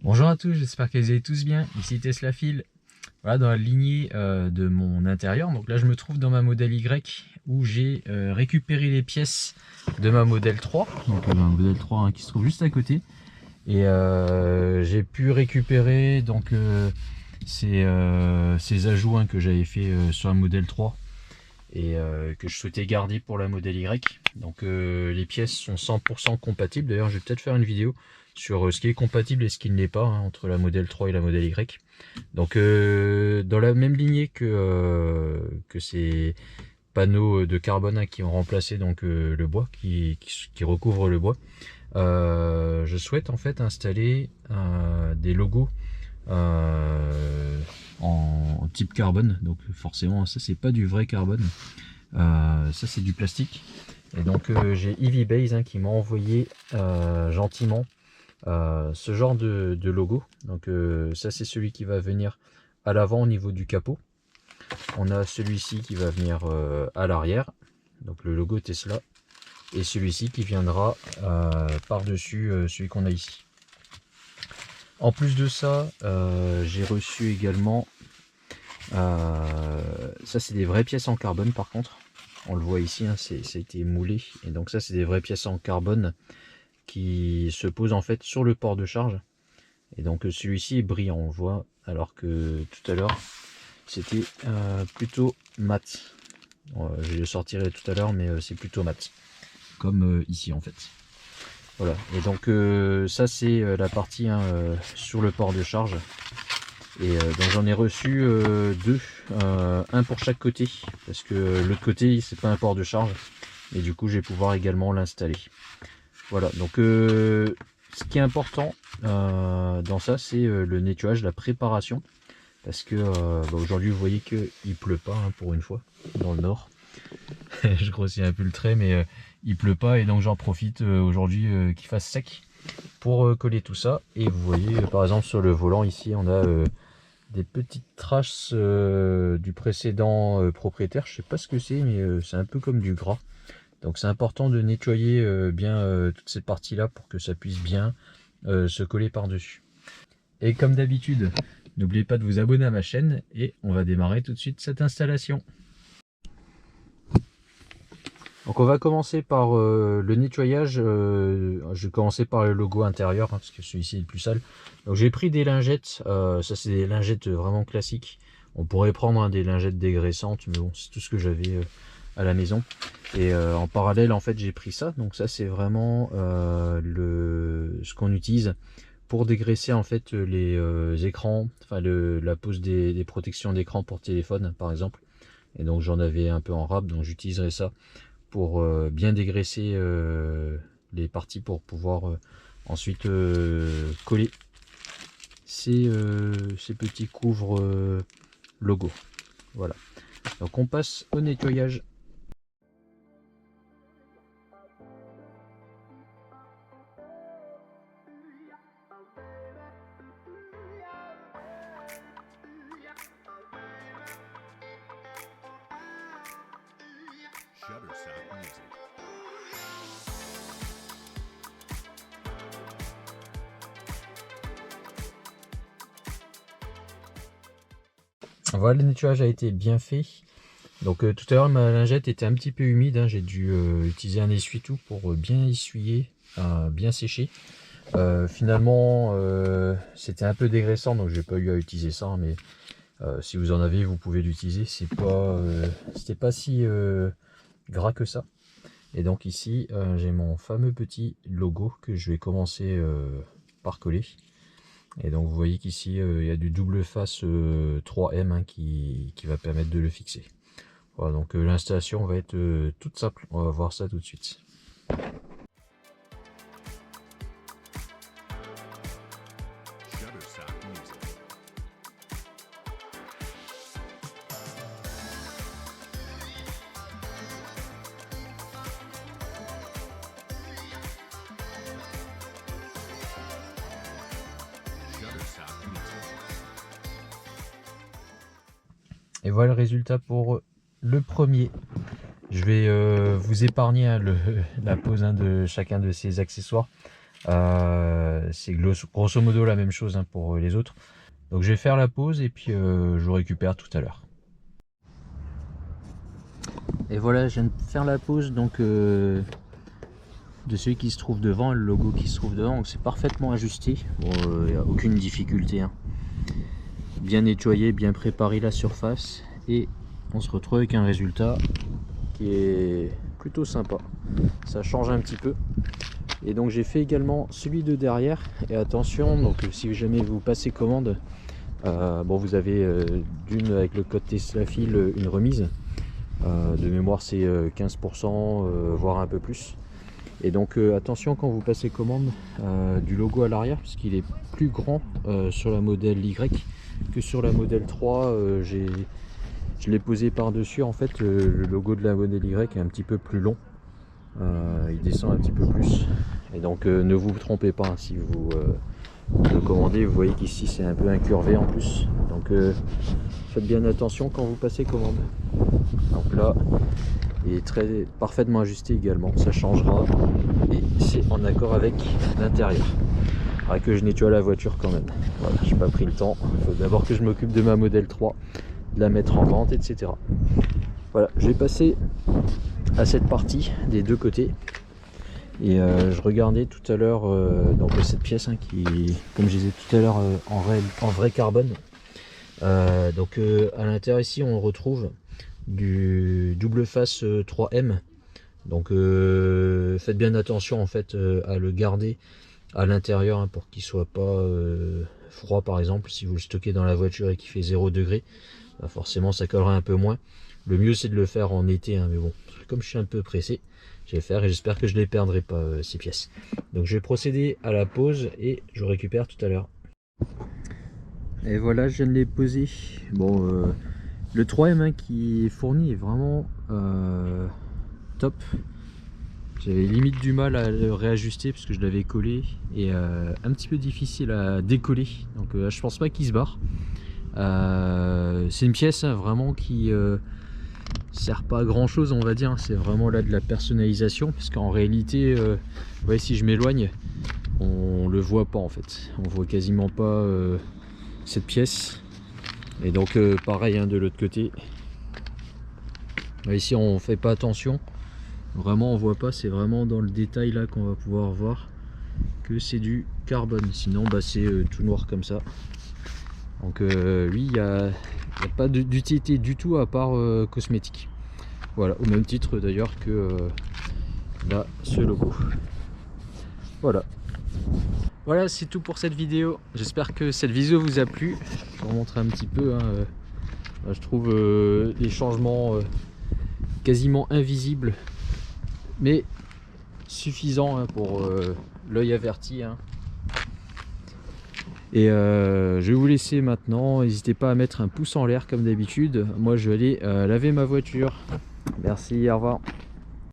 Bonjour à tous, j'espère que vous allez tous bien. Ici Tesla Phil. Voilà, dans la lignée de mon intérieur. Donc là, je me trouve dans ma modèle Y où j'ai récupéré les pièces de ma modèle 3. Donc ma modèle 3 hein, qui se trouve juste à côté. Et j'ai pu récupérer donc ces ajouts hein, que j'avais fait sur la modèle 3 et que je souhaitais garder pour la modèle Y. Donc les pièces sont 100% compatibles. D'ailleurs, je vais peut-être faire une vidéo sur ce qui est compatible et ce qui ne l'est pas hein, entre la modèle 3 et la modèle Y. Donc dans la même lignée que ces panneaux de carbone hein, qui ont remplacé donc le bois, qui recouvre le bois, je souhaite en fait installer des logos en type carbone. Donc forcément ça c'est pas du vrai carbone, ça c'est du plastique. Et donc j'ai EVBase hein, qui m'a envoyé gentiment ce genre de logo. Donc ça c'est celui qui va venir à l'avant au niveau du capot. On a celui-ci qui va venir à l'arrière, donc le logo Tesla, et celui-ci qui viendra par-dessus celui qu'on a ici. En plus de ça, j'ai reçu également, ça c'est des vraies pièces en carbone par contre, on le voit ici, hein, ça a été moulé, et donc ça c'est des vraies pièces en carbone qui se posent en fait sur le port de charge. Et donc celui-ci est brillant, on voit, alors que tout à l'heure c'était plutôt mat. Je le sortirai tout à l'heure, mais c'est plutôt mat, comme ici en fait. Voilà, et donc ça c'est la partie hein, sur le port de charge. Et donc j'en ai reçu deux, un pour chaque côté, parce que l'autre côté c'est pas un port de charge, et du coup je vais pouvoir également l'installer. Voilà, donc ce qui est important dans ça, c'est le nettoyage, la préparation, parce que aujourd'hui vous voyez qu'il pleut pas hein, pour une fois dans le nord. Je grossis un peu le trait, mais il pleut pas, et donc j'en profite aujourd'hui qu'il fasse sec pour coller tout ça. Et vous voyez par exemple sur le volant ici, on a des petites traces du précédent propriétaire. Je sais pas ce que c'est, mais c'est un peu comme du gras. Donc c'est important de nettoyer bien toute cette partie là pour que ça puisse bien se coller par dessus. Et comme d'habitude, n'oubliez pas de vous abonner à ma chaîne, et on va démarrer tout de suite cette installation. Donc on va commencer par le nettoyage. Je vais commencer par le logo intérieur hein, parce que celui-ci est le plus sale. Donc j'ai pris des lingettes, ça c'est des lingettes vraiment classiques. On pourrait prendre hein, des lingettes dégraissantes, mais bon c'est tout ce que j'avais à la maison. Et en parallèle en fait j'ai pris ça. Donc ça c'est vraiment ce qu'on utilise pour dégraisser en fait les écrans, enfin la pose des protections d'écran pour téléphone par exemple. Et donc j'en avais un peu en rab, donc j'utiliserai ça pour bien dégraisser les parties pour pouvoir ensuite coller ces petits couvres logo. Voilà, donc on passe au nettoyage. Shutterstock Music. Voilà, le nettoyage a été bien fait. Donc tout à l'heure ma lingette était un petit peu humide hein. J'ai dû utiliser un essuie-tout pour bien essuyer, bien sécher. Finalement c'était un peu dégraissant, donc j'ai pas eu à utiliser ça hein, mais si vous en avez vous pouvez l'utiliser. C'était pas si gras que ça. Et donc ici j'ai mon fameux petit logo que je vais commencer par coller. Et donc vous voyez qu'ici il y a du double face 3M hein, qui va permettre de le fixer. Voilà, donc l'installation va être toute simple, on va voir ça tout de suite. Shutterstock Music. Shutterstock Music. Et voilà le résultat pour le premier. Je vais vous épargner hein, la pose hein, de chacun de ces accessoires. C'est grosso modo la même chose hein, pour les autres. Donc je vais faire la pause et puis je vous récupère tout à l'heure. Et voilà, je viens de faire la pause donc de celui qui se trouve devant, le logo qui se trouve devant, donc c'est parfaitement ajusté. Bon, il n'y a aucune difficulté. Hein. Bien nettoyé, bien préparé la surface et on se retrouve avec un résultat qui est plutôt sympa. Ça change un petit peu. Et donc j'ai fait également celui de derrière. Et attention, donc si jamais vous passez commande, bon vous avez d'une avec le code TeslaFil une remise. De mémoire c'est 15% voire un peu plus. Et donc attention quand vous passez commande du logo à l'arrière, puisqu'il est plus grand sur la modèle Y que sur la modèle 3. Je l'ai posé par dessus, en fait le logo de la modèle Y est un petit peu plus long. Il descend un petit peu plus. Et donc ne vous trompez pas hein, si vous le commandez, vous voyez qu'ici c'est un peu incurvé en plus. Donc faites bien attention quand vous passez commande. Donc là il est parfaitement ajusté également, ça changera et c'est en accord avec l'intérieur. Que je nettoie la voiture quand même. Voilà, j'ai pas pris le temps. Il faut d'abord que je m'occupe de ma modèle 3, de la mettre en vente, etc. Voilà, je vais passer à cette partie des deux côtés. Et je regardais tout à l'heure donc cette pièce hein, qui, comme je disais tout à l'heure, en vrai carbone. Donc à l'intérieur ici on retrouve du double face 3M. Donc faites bien attention en fait à le garder à l'intérieur hein, pour qu'il soit pas froid. Par exemple si vous le stockez dans la voiture et qu'il fait 0 degré, bah forcément ça collera un peu moins. Le mieux c'est de le faire en été hein, mais bon comme je suis un peu pressé je vais faire et j'espère que je ne les perdrai pas ces pièces. Donc je vais procéder à la pose et je vous récupère tout à l'heure. Et voilà, je viens de les poser. Bon le 3M hein, qui est fourni est vraiment top. J'avais limite du mal à le réajuster parce que je l'avais collé et un petit peu difficile à décoller. Donc je pense pas qu'il se barre. C'est une pièce hein, vraiment qui sert pas à grand chose on va dire. C'est vraiment là de la personnalisation parce qu'en réalité, vous voyez si je m'éloigne, on le voit pas en fait. On voit quasiment pas cette pièce. Et donc pareil hein, de l'autre côté. Ici on fait pas attention. Vraiment on voit pas, c'est vraiment dans le détail là qu'on va pouvoir voir que c'est du carbone, sinon bah, c'est tout noir comme ça. Donc lui il n'y a pas d'utilité du tout à part cosmétique. Voilà, au même titre d'ailleurs que là ce logo. Voilà c'est tout pour cette vidéo. J'espère que cette vidéo vous a plu. Je vais vous montrer un petit peu hein, je trouve les changements quasiment invisibles mais suffisant hein, pour l'œil averti hein. Et je vais vous laisser maintenant. N'hésitez pas à mettre un pouce en l'air comme d'habitude. Moi je vais aller laver ma voiture. Merci, au revoir.